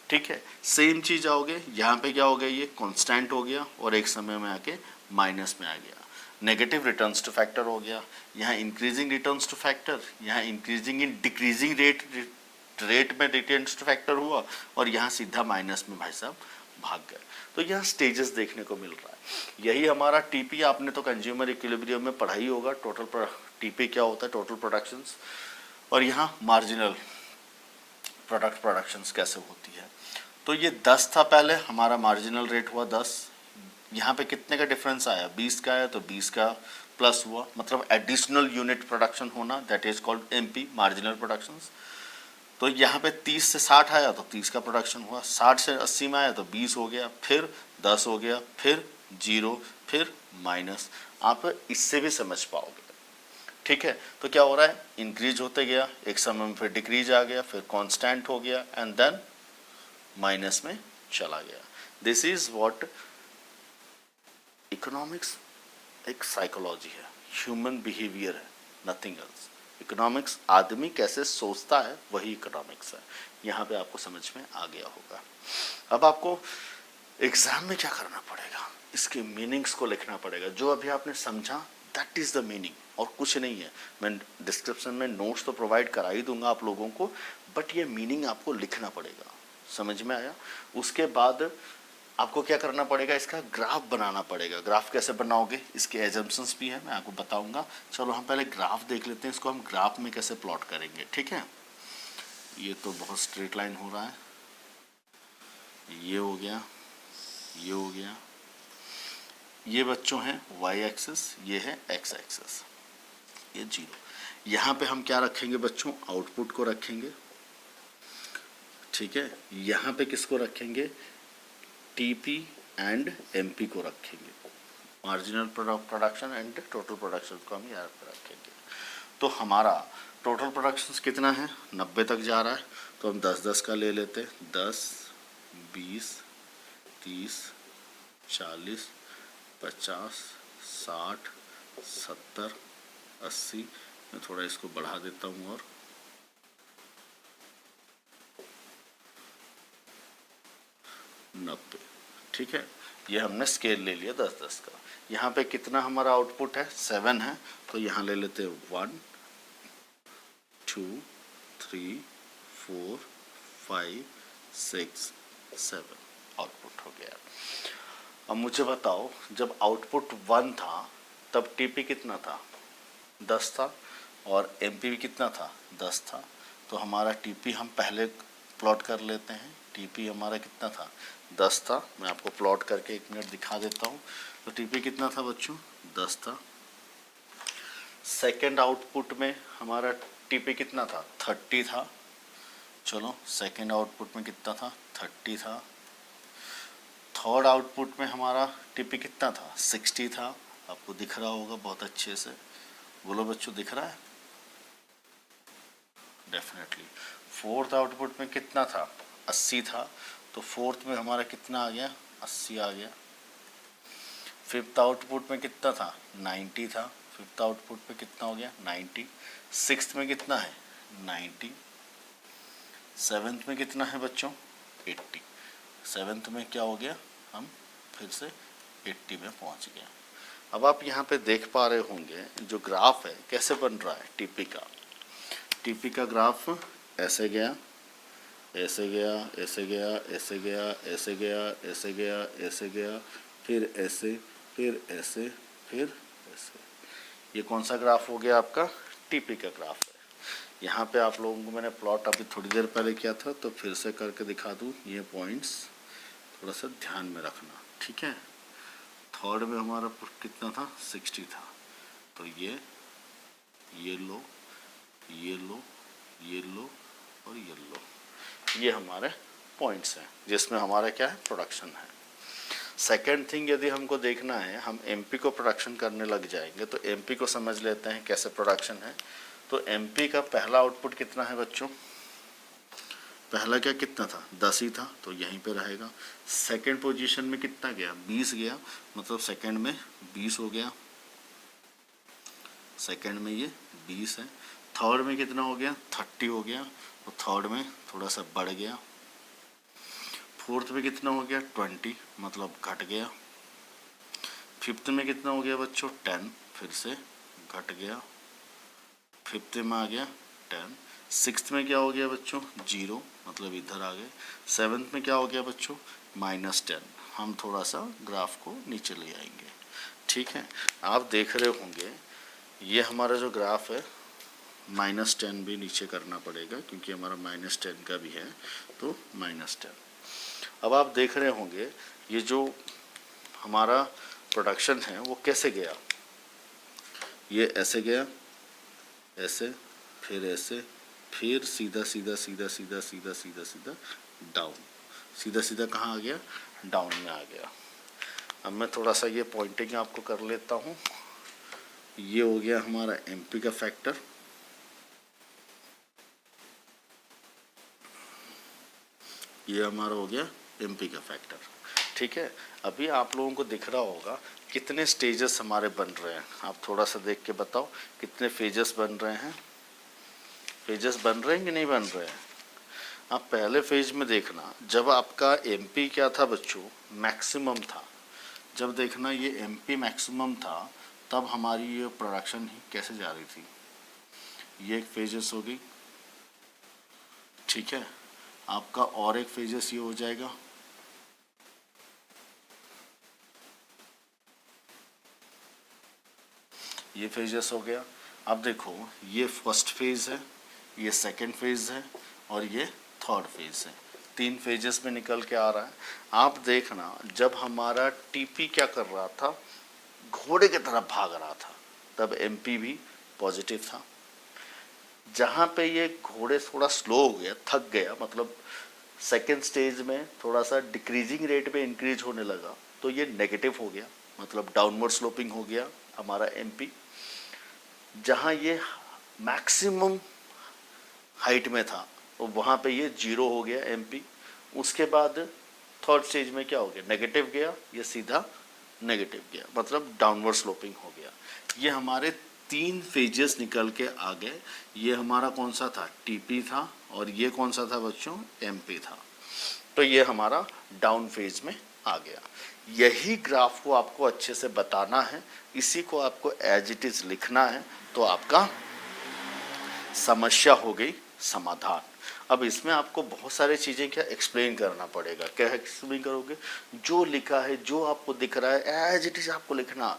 ठीक है, सेम चीज आओगे, यहाँ पे क्या हो गया, ये कांस्टेंट हो गया और एक समय में आके माइनस में आ गया, नेगेटिव रिटर्न्स टू फैक्टर हो गया। यहाँ इंक्रीजिंग रिटर्न्स टू फैक्टर, यहाँ इंक्रीजिंग इन डिक्रीजिंग रेट में रिटर्न्स टू फैक्टर हुआ, और यहाँ सीधा माइनस में भाई साहब भाग गए। तो यहाँ स्टेजेस देखने को मिल रहा है। यही हमारा टीपी, आपने तो कंज्यूमर इक्विलिब्रियम में पढ़ा ही होगा, टोटल टीपी क्या होता है, टोटल प्रोडक्शंस, और यहाँ मार्जिनल प्रोडक्शंस कैसे होती है। तो ये 10 था पहले, हमारा मार्जिनल रेट हुआ 10, यहाँ पे कितने का डिफरेंस आया, 20 का आया, तो 20 का प्लस हुआ, मतलब एडिशनल यूनिट प्रोडक्शन होना, that is called MP, marginal productions. तो यहाँ पे 30 से 60 आया तो 30 का प्रोडक्शन हुआ, 60 से 80 में आया तो 20 हो गया, फिर 10 हो गया, फिर 0, फिर माइनस। आप इससे भी समझ पाओगे। ठीक है, तो क्या हो रहा है, इंक्रीज होते गया, एक समय में फिर डिक्रीज आ गया, फिर कांस्टेंट हो गया, एंड देन माइनस में चला गया। दिस इज व्हाट इकोनॉमिक्स एक साइकोलॉजी है, ह्यूमन बिहेवियर है, नथिंग एल्स। इकोनॉमिक्स आदमी कैसे सोचता है वही इकोनॉमिक्स है। यहाँ पे आपको समझ में आ गया होगा। अब आपको एग्जाम में क्या करना पड़ेगा, इसके मीनिंग्स को लिखना पड़ेगा। जो अभी आपने समझा दैट इज द मीनिंग, और कुछ नहीं है। मैं डिस्क्रिप्शन में नोट्स तो प्रोवाइड करा ही दूंगा आप लोगों को, बट ये मीनिंग आपको लिखना पड़ेगा। समझ में आया। उसके बाद आपको क्या करना पड़ेगा, इसका ग्राफ बनाना पड़ेगा। ग्राफ कैसे बनाओगे, इसके एजम्पशंस भी है, मैं आपको बताऊंगा। चलो हम पहले ग्राफ देख लेते हैं, इसको हम ग्राफ में कैसे प्लॉट करेंगे। ठीक है, ये तो बहुत स्ट्रेट लाइन हो रहा है, ये हो गया, ये हो गया, ये बच्चों है वाई एक्सिस, ये है एक्स एक्सिस, ये 0। यहाँ पे हम क्या रखेंगे बच्चों, आउटपुट को रखेंगे। ठीक है, यहाँ पे किसको रखेंगे, टीपी एंड एमपी को रखेंगे, marginal production and total production को हम यहाँ पे रखेंगे। तो हमारा टोटल प्रोडक्शन कितना है, 90 तक जा रहा है, तो हम 10-10 का ले लेते हैं, 10, 20, 30, 40, 50, 60, 70, 80। मैं थोड़ा इसको बढ़ा देता हूँ, और 90। ठीक है, ये हमने स्केल ले लिया 10-10 का। यहाँ पे कितना हमारा आउटपुट है, 7 है, तो यहाँ ले लेते हैं 1, 2, 3, 4, 5, 6, 7, आउटपुट हो गया। अब मुझे बताओ, जब आउटपुट 1 था तब टीपी कितना था, 10 था, और एमपी भी कितना था, 10 था। तो हमारा टीपी हम पहले प्लॉट कर लेते हैं। टीपी हमारा कितना था, 10 था। मैं आपको प्लॉट करके 1 मिनट दिखा देता हूँ। तो टीपी कितना था बच्चों, 10 था। सेकेंड आउटपुट में हमारा टीपी कितना था, 30 था। चलो, सेकेंड आउटपुट में कितना था, 30 था। थर्ड आउटपुट में हमारा टीपी कितना था, 60 था। आपको दिख रहा होगा बहुत अच्छे से, बोलो बच्चों, दिख रहा है डेफिनेटली। फोर्थ आउटपुट में कितना था, 80 था, तो फोर्थ में हमारा कितना आ गया, 80 आ गया। फिफ्थ आउटपुट में कितना था, 90 था, फिफ्थ आउटपुट में कितना हो गया, 90। सिक्स्थ में कितना है, 90। सेवेंथ में कितना है बच्चों, 80। सेवेंथ में क्या हो गया, हम फिर से 80 में पहुंच गए। अब आप यहाँ पे देख पा रहे होंगे जो ग्राफ है कैसे बन रहा है, टीपी का ग्राफ ऐसे गया, ऐसे गया, ऐसे गया, ऐसे गया, ऐसे गया, ऐसे गया, ऐसे गया, फिर ऐसे, फिर ऐसे, फिर ऐसे। ये कौन सा ग्राफ हो गया आपका, टीपी का ग्राफ है। यहाँ पे आप लोगों को मैंने प्लॉट अभी थोड़ी देर पहले किया था, तो फिर से करके दिखा दूँ। ये पॉइंट्स थोड़ा सा ध्यान में रखना, ठीक है। थर्ड में हमारा कितना था, 60 था, तो ये लो, ये लो, ये लो और ये लो, ये हमारे पॉइंट्स हैं जिसमें हमारा क्या है, प्रोडक्शन है। सेकेंड थिंग, यदि हमको देखना है हम एमपी को प्रोडक्शन करने लग जाएंगे, तो एमपी को समझ लेते हैं कैसे प्रोडक्शन है। तो एमपी का पहला आउटपुट कितना है बच्चों, पहला क्या कितना था, 10 ही था, तो यहीं पे रहेगा। सेकंड पोजीशन में कितना गया, 20 गया, मतलब सेकंड में 20 हो गया, सेकंड में ये 20 है। थर्ड में कितना हो गया, 30 हो गया, तो थर्ड में थोड़ा सा बढ़ गया। फोर्थ में कितना हो गया, 20, मतलब घट गया। फिफ्थ में कितना हो गया बच्चों, 10, फिर से घट गया। फिफ्थ में आ गया 10। सिक्स्थ में क्या हो गया बच्चों, 0, मतलब इधर आ गए। सेवन्थ में क्या हो गया बच्चों, -10। हम थोड़ा सा ग्राफ को नीचे ले आएंगे, ठीक है। आप देख रहे होंगे ये हमारा जो ग्राफ है, -10 भी नीचे करना पड़ेगा क्योंकि हमारा -10 का भी है, तो -10। अब आप देख रहे होंगे ये जो हमारा प्रोडक्शन है वो कैसे गया, ये ऐसे गया, ऐसे, फिर ऐसे, फिर सीधा सीधा सीधा सीधा सीधा सीधा सीधा डाउन, सीधा सीधा कहाँ आ गया, डाउन में आ गया। अब मैं थोड़ा सा ये पॉइंटिंग आपको कर लेता हूँ। ये हो गया हमारा एमपी का फैक्टर, ये हमारा हो गया एमपी का फैक्टर, ठीक है। अभी आप लोगों को दिख रहा होगा कितने स्टेजेस हमारे बन रहे हैं, आप थोड़ा सा देख के बताओ कितने फेजेस बन रहे हैं, फेजेस बन रहे हैं कि नहीं बन रहे हैं। आप पहले फेज में देखना, जब आपका एमपी क्या था बच्चों, मैक्सिमम था, जब देखना ये एमपी मैक्सिमम था, तब हमारी ये प्रोडक्शन ही कैसे जा रही थी, ये एक फेजेस हो गई, ठीक है। आपका और एक फेजेस ये हो जाएगा, ये फेजेस हो गया। अब देखो ये फर्स्ट फेज है, ये सेकंड फेज है और ये थर्ड फेज है, 3 फेजेस में निकल के आ रहा है। आप देखना जब हमारा टीपी क्या कर रहा था, घोड़े की तरफ भाग रहा था, तब एमपी भी पॉजिटिव था। जहाँ पे ये घोड़े थोड़ा स्लो हो गया, थक गया, मतलब सेकेंड स्टेज में थोड़ा सा डिक्रीजिंग रेट पे इंक्रीज होने लगा, तो ये नेगेटिव हो गया, मतलब डाउनवर्ड स्लोपिंग हो गया हमारा एमपी। जहाँ ये मैक्सिमम हाइट में था तो वहाँ पे ये 0 हो गया एमपी। उसके बाद थर्ड स्टेज में क्या हो गया, नेगेटिव गया, ये सीधा नेगेटिव गया, मतलब डाउनवर्ड स्लोपिंग हो गया। ये हमारे 3 फेजेस निकल के आ गए। ये हमारा कौन सा था, टीपी था, और ये कौन सा था बच्चों, एमपी था। तो ये हमारा डाउन फेज में आ गया। यही ग्राफ को आपको अच्छे से बताना है, इसी को आपको एज इट इज लिखना है, तो आपका समस्या हो गई समाधान। अब इसमें आपको बहुत सारी चीज़ें क्या एक्सप्लेन करना पड़ेगा। क्या एक्सप्लेन करोगे, जो लिखा है, जो आपको दिख रहा है एज इट इज आपको लिखना।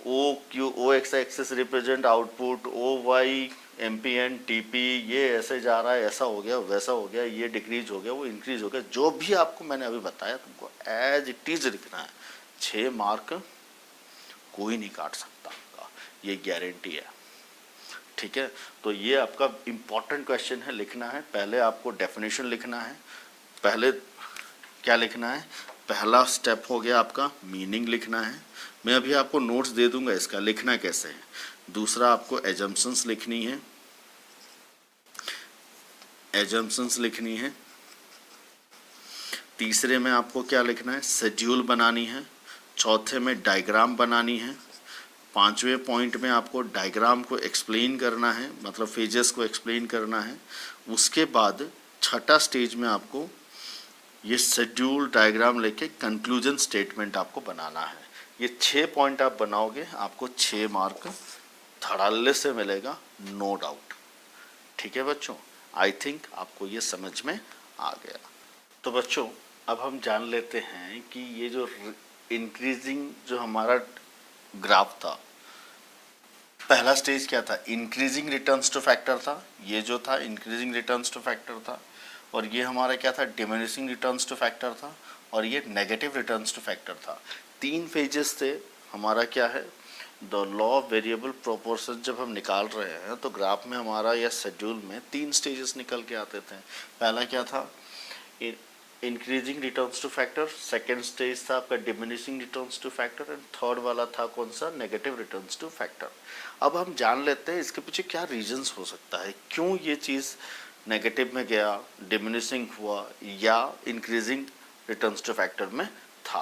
O Q, O X axis represent output, O Y MPN TP, ये ऐसे जा रहा है, ऐसा हो गया, वैसा हो गया, ये डिक्रीज हो गया, वो इंक्रीज हो गया, जो भी आपको मैंने अभी बताया तुमको एज इट इज लिखना है। 6 मार्क कोई नहीं काट सकता आपका, ये गारंटी है, ठीक है। तो ये आपका इम्पॉर्टेंट क्वेश्चन है, लिखना है। पहले आपको डेफिनेशन लिखना है, पहले क्या लिखना है, पहला स्टेप हो गया आपका मीनिंग लिखना है। मैं अभी आपको नोट्स दे दूंगा इसका लिखना कैसे है। दूसरा आपको एजम्पशंस लिखनी है, एजम्पशंस लिखनी है। तीसरे में आपको क्या लिखना है, शेड्यूल बनानी है। चौथे में डायग्राम बनानी है। पांचवें पॉइंट में आपको डायग्राम को एक्सप्लेन करना है, मतलब फेजेस को एक्सप्लेन करना है। उसके बाद छठा स्टेज में आपको ये शेड्यूल डायग्राम लेके कंक्लूजन स्टेटमेंट आपको बनाना है। ये 6 पॉइंट आप बनाओगे, आपको 6 मार्क धड़ल्ले से मिलेगा, नो डाउट। ठीक है बच्चों, आई थिंक आपको ये समझ में आ गया। तो बच्चों अब हम जान लेते हैं कि ये जो इंक्रीजिंग जो हमारा ग्राफ था, पहला स्टेज क्या था, इंक्रीजिंग रिटर्न्स टू फैक्टर था। ये जो था इंक्रीजिंग रिटर्न्स टू फैक्टर था। और ये हमारा क्या था, डिमिनिशिंग रिटर्न्स टू फैक्टर था। और ये नेगेटिव रिटर्न्स टू फैक्टर था। 3 फेजेस थे हमारा। क्या है, the law of variable proportion जब हम निकाल रहे हैं तो ग्राफ में हमारा या शेड्यूल में 3 स्टेजेस निकल के आते थे। पहला क्या था, increasing returns to factor. Second stage था आपका diminishing returns to factor. And third वाला था कौन सा, नेगेटिव रिटर्न्स टू फैक्टर। अब हम जान लेते हैं इसके पीछे क्या रीजंस हो सकता है, क्यों ये चीज़ नेगेटिव में गया, डिमिनिशिंग हुआ या इंक्रीजिंग रिटर्न्स टू फैक्टर में था।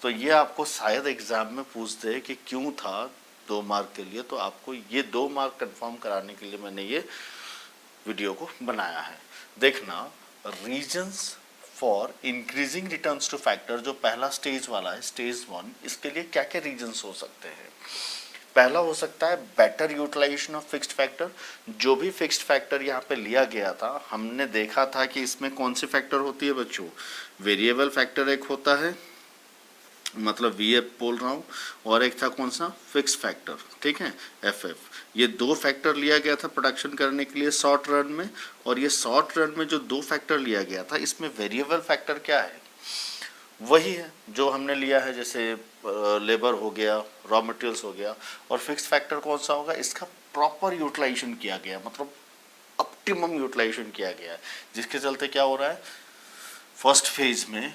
तो ये आपको शायद एग्जाम में पूछते हैं कि क्यों था 2 मार्क के लिए। तो आपको ये 2 मार्क कंफर्म कराने के लिए मैंने ये वीडियो को बनाया है। देखना, reasons for increasing returns to factor जो पहला स्टेज वाला है, स्टेज 1, इसके लिए क्या क्या रीजंस हो सकते हैं। पहला हो सकता है better utilisation of fixed factor. जो भी फिक्स्ड फैक्टर यहाँ पे लिया गया था, हमने देखा था कि इसमें कौन सी फैक्टर होती है बच्चों, वेरिएबल फैक्टर एक होता है, मतलब वीएफ बोल रहा हूँ, और एक था कौन सा, फिक्स फैक्टर। ठीक है, एफएफ। ये 2 फैक्टर लिया गया था प्रोडक्शन करने के लिए शॉर्ट रन में। और ये शॉर्ट रन में जो 2 फैक्टर लिया गया था, इसमें वेरिएबल फैक्टर क्या है, वही है जो हमने लिया है, जैसे लेबर हो गया, रॉ मटेरियल्स हो गया। और फिक्स फैक्टर कौन सा होगा, इसका प्रॉपर यूटिलाइजेशन किया गया, मतलब ऑप्टिमम यूटिलाइजेशन किया गया है, जिसके चलते क्या हो रहा है, फर्स्ट फेज में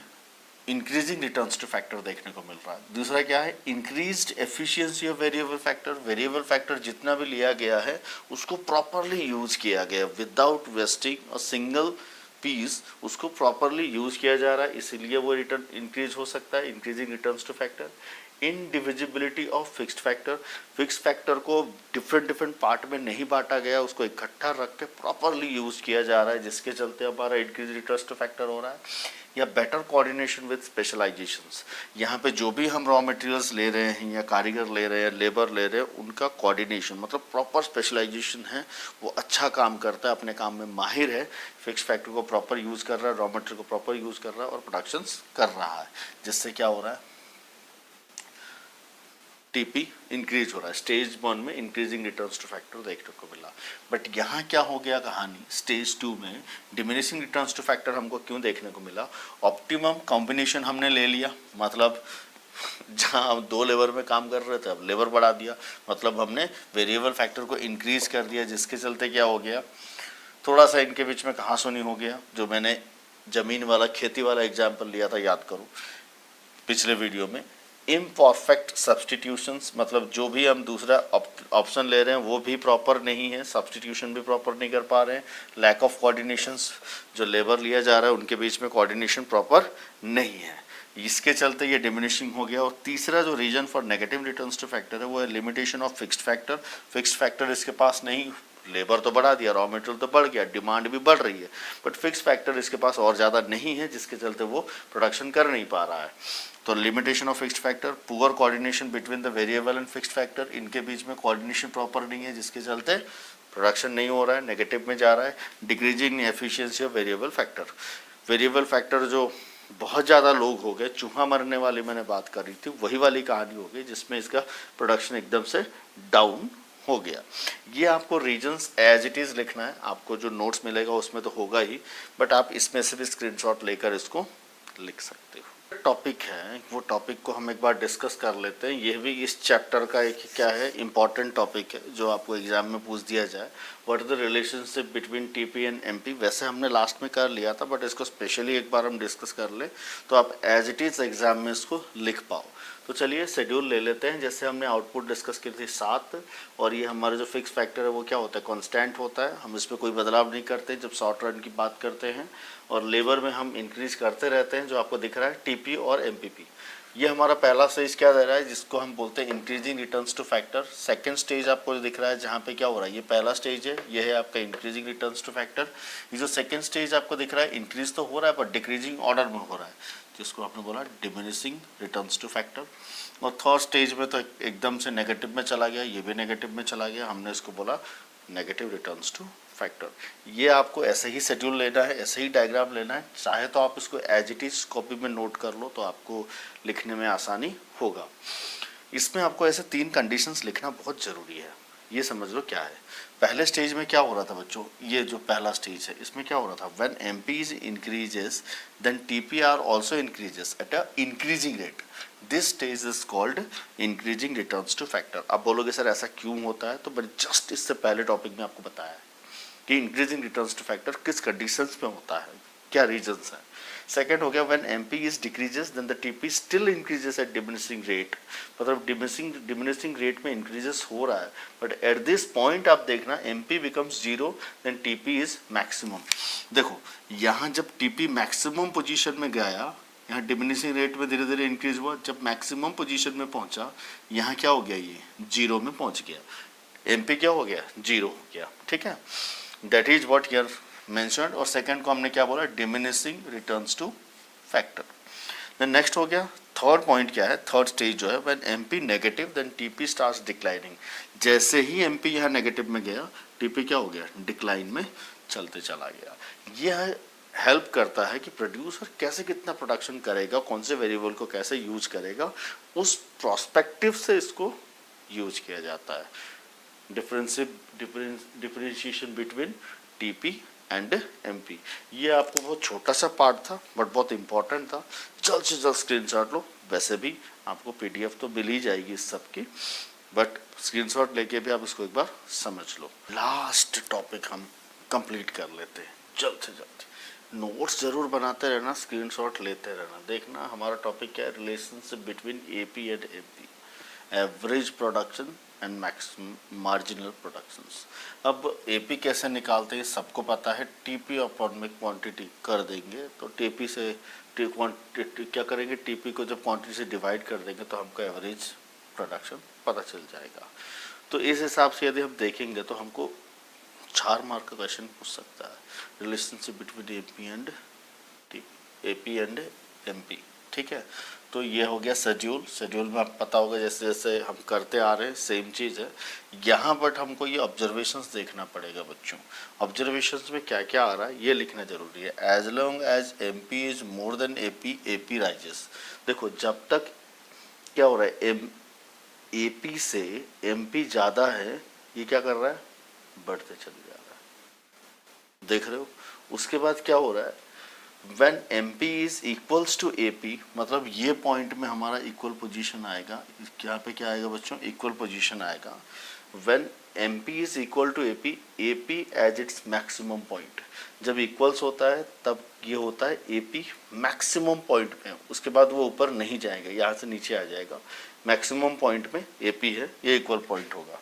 इंक्रीजिंग रिटर्न्स टू फैक्टर देखने को मिल रहा है। दूसरा क्या है, increased efficiency of variable factor. Variable factor जितना भी लिया गया है उसको प्रॉपरली यूज किया गया, without wasting a single piece, उसको प्रॉपरली यूज किया जा रहा है, इसीलिए वो रिटर्न इंक्रीज हो सकता है, increasing returns to factor. Indivisibility of fixed factor. Fixed factor को डिफरेंट पार्ट में नहीं बांटा गया, उसको इकट्ठा रख के प्रॉपरली यूज किया जा रहा है, जिसके चलते हमारा इंक्रीज रिटर्न्स टू फैक्टर हो रहा है। या बेटर कोऑर्डिनेशन विद स्पेशलाइजेशंस। यहाँ पे जो भी हम रॉ मटेरियल्स ले रहे हैं या कारीगर ले रहे हैं, लेबर ले रहे हैं, उनका कोऑर्डिनेशन, मतलब प्रॉपर स्पेशलाइजेशन है, वो अच्छा काम करता है, अपने काम में माहिर है, फिक्स फैक्टर को प्रॉपर यूज़ कर रहा है, रॉ मटेरियल को प्रॉपर यूज़ कर रहा है और प्रोडक्शंस कर रहा है, जिससे क्या हो रहा है, टीपी इंक्रीज हो रहा है। स्टेज 1 में इंक्रीजिंग रिटर्न्स टू फैक्टर देखने को मिला। बट यहाँ क्या हो गया कहानी, स्टेज 2 में डिमिनिशिंग रिटर्न्स टू फैक्टर हमको क्यों देखने को मिला, ऑप्टिमम कॉम्बिनेशन हमने ले लिया, मतलब जहाँ हम 2 लेबर में काम कर रहे थे अब लेबर बढ़ा दिया, मतलब हमने वेरिएबल फैक्टर को इंक्रीज कर दिया, जिसके चलते क्या हो गया, थोड़ा सा इनके बीच में कहाँ सुनी हो गया, जो मैंने जमीन वाला खेती वाला एग्जाम्पल लिया था, याद करो पिछले वीडियो में, इम्परफेक्ट सब्सटीट्यूशंस, मतलब जो भी हम दूसरा ऑप्शन ले रहे हैं वो भी प्रॉपर नहीं है, सब्सटीट्यूशन भी प्रॉपर नहीं कर पा रहे हैं, लैक ऑफ कोऑर्डिनेशंस, जो लेबर लिया जा रहा है उनके बीच में कोऑर्डिनेशन प्रॉपर नहीं है, इसके चलते ये डिमिनिशिंग हो गया। और तीसरा जो reason for negative returns to factor है वो है limitation of fixed factor. Fixed factor इसके पास नहीं, लेबर तो बढ़ा दिया, रॉ मटेरियल तो बढ़ गया, डिमांड भी बढ़ रही है, बट फिक्स फैक्टर इसके पास और ज़्यादा नहीं है, जिसके चलते वो प्रोडक्शन कर नहीं पा रहा है। तो limitation of fixed factor, poor coordination between the variable and fixed factor, इनके बीच में कोऑर्डिनेशन प्रॉपर नहीं है, जिसके चलते प्रोडक्शन नहीं हो रहा है, नेगेटिव में जा रहा है। Decreasing efficiency of variable factor. Variable factor जो बहुत ज़्यादा लोग हो गए, चूहा मरने वाली मैंने बात करी थी, वही वाली कहानी हो गई, जिसमें इसका प्रोडक्शन एकदम से डाउन हो गया। ये आपको रीजंस एज इट इज़ लिखना है, आपको जो नोट्स मिलेगा उसमें तो होगा ही, बट आप इसमें से भी स्क्रीनशॉट लेकर इसको लिख सकते हो। टॉपिक है, वो टॉपिक को हम एक बार डिस्कस कर लेते हैं। ये भी इस चैप्टर का एक क्या है, इम्पॉर्टेंट टॉपिक है, जो आपको एग्जाम में पूछ दिया जाए। What is the relationship between TP and MP. वैसे हमने लास्ट में कर लिया था, बट इसको स्पेशली एक बार हम डिस्कस कर लें तो आप एज इट इज़ एग्जाम में इसको लिख पाओ। तो चलिए शेड्यूल ले लेते हैं। जैसे हमने आउटपुट डिस्कस की थी 7, और ये हमारा जो फिक्स फैक्टर है वो क्या होता है, कांस्टेंट होता है, हम इस पर कोई बदलाव नहीं करते जब शॉर्ट रन की बात करते हैं। और लेबर में हम इंक्रीज करते रहते हैं, जो आपको दिख रहा है टीपी और एमपीपी। ये हमारा पहला स्टेज क्या दे रहा है, जिसको हम बोलते हैं increasing returns to factor. Second stage आपको जो दिख रहा है जहाँ पे क्या हो रहा है, ये पहला स्टेज है, ये है आपका इंक्रीजिंग रिटर्न्स टू फैक्टर। ये जो सेकंड स्टेज आपको दिख रहा है, इंक्रीज तो हो रहा है पर डिक्रीजिंग ऑर्डर में हो रहा है, जिसको आपने बोला डिमिनिशिंग रिटर्न्स टू फैक्टर। और थर्ड स्टेज में तो एकदम से नेगेटिव में चला गया, ये भी नेगेटिव में चला गया, हमने इसको बोला नेगेटिव रिटर्न्स टू फैक्टर। ये आपको ऐसे ही शेड्यूल लेना है, ऐसे ही डायग्राम लेना है। चाहे तो आप इसको एज इट इज कॉपी में नोट कर लो, तो आपको लिखने में आसानी होगा। इसमें आपको ऐसे 3 कंडीशंस लिखना बहुत ज़रूरी है। ये समझ लो क्या है। पहले स्टेज में क्या हो रहा था बच्चों, ये जो पहला स्टेज है इसमें क्या हो रहा था, when MPs increases then TPR also increases at a increasing rate. This stage is called increasing returns to factor. अब बोलोगे सर ऐसा क्यों होता है, तो मैंने जस्ट इससे पहले टॉपिक में आपको बताया है कि इंक्रीजिंग रिटर्न्स टू फैक्टर किस कंडीशंस में होता है, क्या रीजंस है। सेकेंड हो गया when MP is decreases then the TP still increases at diminishing rate. मतलब डिमिनिशिंग रेट में इंक्रीजेस हो रहा है, बट एट दिस पॉइंट आप देखना MP becomes 0 then TP is maximum. देखो यहाँ जब टीपी मैक्सिमम पोजीशन में गया, यहाँ डिमिनिशिंग रेट में धीरे धीरे इंक्रीज हुआ, जब मैक्सिमम पोजीशन में पहुंचा यहाँ क्या हो गया, ये 0 में पहुंच गया, एमपी क्या हो गया, 0 हो गया। ठीक है, that is what here mentioned. और सेकंड को हमने क्या बोला, diminishing returns to factor. Then next हो गया थर्ड पॉइंट क्या है, थर्ड स्टेज जो है when MP negative then TP starts declining. जैसे ही एमपी यहाँ नेगेटिव में गया, टीपी क्या हो गया, डिक्लाइन में चलते चला गया। यह हेल्प करता है कि प्रोड्यूसर कैसे कितना प्रोडक्शन करेगा, कौन से वेरिएबल को कैसे यूज करेगा, उस प्रोस्पेक्टिव से इसको यूज किया जाता है। Differentiation between TP and MP. ये आपको बहुत छोटा सा पार्ट था बट बहुत इंपॉर्टेंट था। जल्द से जल्द स्क्रीनशॉट लो। वैसे भी आपको पीडीएफ तो मिल ही जाएगी इस सब की, बट स्क्रीनशॉट लेके भी आप इसको एक बार समझ लो। लास्ट टॉपिक हम कंप्लीट कर लेते हैं जल्द से जल्द। नोट्स जरूर बनाते रहना, स्क्रीनशॉट लेते रहना। देखना हमारा टॉपिक क्या है, relationship between AP and MP, average production and maximum marginal productions. अब एपी कैसे निकालते हैं सबको पता है, टीपी अपॉन में क्वांटिटी कर देंगे तो टीपी से क्वांटिटी क्या करेंगे, टीपी को जब क्वांटिटी से डिवाइड कर देंगे तो हमको एवरेज प्रोडक्शन पता चल जाएगा। तो इस हिसाब से यदि हम देखेंगे तो हमको 4 मार्क का क्वेश्चन पूछ सकता है, relationship between AP and TP, AP and MP. ठीक है, तो ये हो गया शेड्यूल। शेड्यूल में आप पता होगा जैसे जैसे हम करते आ रहे हैं सेम चीज़ है यहाँ, बट हमको ये ऑब्जर्वेशंस देखना पड़ेगा बच्चों। ऑब्जर्वेशंस में क्या क्या आ रहा है ये लिखना जरूरी है। As long as MP is more than AP, AP rises. देखो जब तक क्या हो रहा है, एपी से एमपी ज़्यादा है, ये क्या कर रहा है, बढ़ते चले जा रहा है, देख रहे हो। उसके बाद क्या हो रहा है, when MP is equals to AP, मतलब ये पॉइंट में हमारा इक्वल पोजीशन आएगा। यहाँ पे क्या आएगा बच्चों, इक्वल पोजीशन आएगा। when MP is equal to AP, AP as its maximum point, जब इक्वल्स होता है तब ये होता है AP मैक्सिमम पॉइंट पे, उसके बाद वो ऊपर नहीं जाएगा, यहाँ से नीचे आ जाएगा। मैक्सिमम पॉइंट में AP है, ये इक्वल पॉइंट होगा।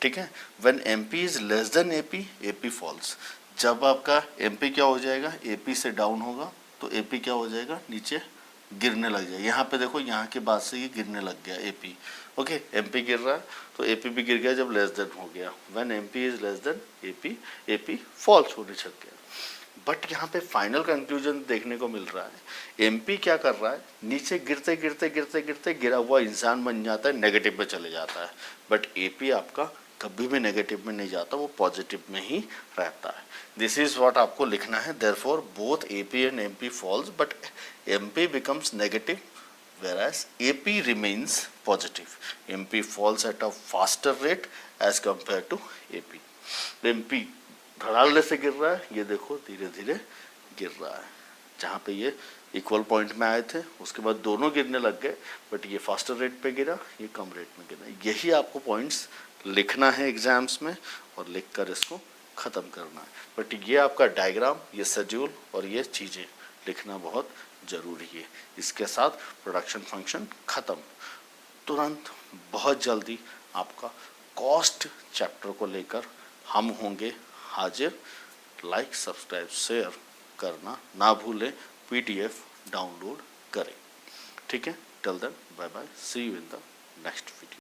ठीक है, when MP is less than AP, AP falls। जब आपका एमपी क्या हो जाएगा, एपी से डाउन होगा तो एपी क्या हो जाएगा, नीचे गिरने लग जाएगा। यहाँ पे देखो यहाँ के बाद से ये गिरने लग गया एपी। ओके, एमपी गिर रहा है तो एपी भी गिर गया जब लेस देन हो गया। When MP is less than AP, AP falls होने लग गया। बट यहाँ पे फाइनल कंक्लूजन देखने को मिल रहा है, एमपी क्या कर रहा है, नीचे गिरते गिरते गिरते गिरते गिरा हुआ इंसान बन जाता है, नेगेटिव में चले जाता है। बट एपी आपका कभी भी नेगेटिव में नहीं जाता, वो पॉजिटिव में ही रहता है। दिस इज व्हाट आपको लिखना है। Therefore both AP and MP falls but MP becomes negative whereas AP remains positive. MP falls at a faster rate as compared to AP. MP धड़ालने से गिर रहा है, ये देखो धीरे धीरे गिर रहा है। जहाँ पे ये इक्वल पॉइंट में आए थे उसके बाद दोनों गिरने लग गए, बट ये फास्टर रेट पे गिरा, ये कम रेट में गिरा। यही आपको पॉइंट्स लिखना है एग्जाम्स में और लिखकर इसको ख़त्म करना है। बट ये आपका डायग्राम, ये शेड्यूल और ये चीज़ें लिखना बहुत ज़रूरी है। इसके साथ प्रोडक्शन फंक्शन ख़त्म। तुरंत बहुत जल्दी आपका कॉस्ट चैप्टर को लेकर हम होंगे हाजिर। लाइक, सब्सक्राइब, शेयर करना ना भूलें, पीडीएफ डाउनलोड करें। ठीक है, till then bye bye, see you in the next video.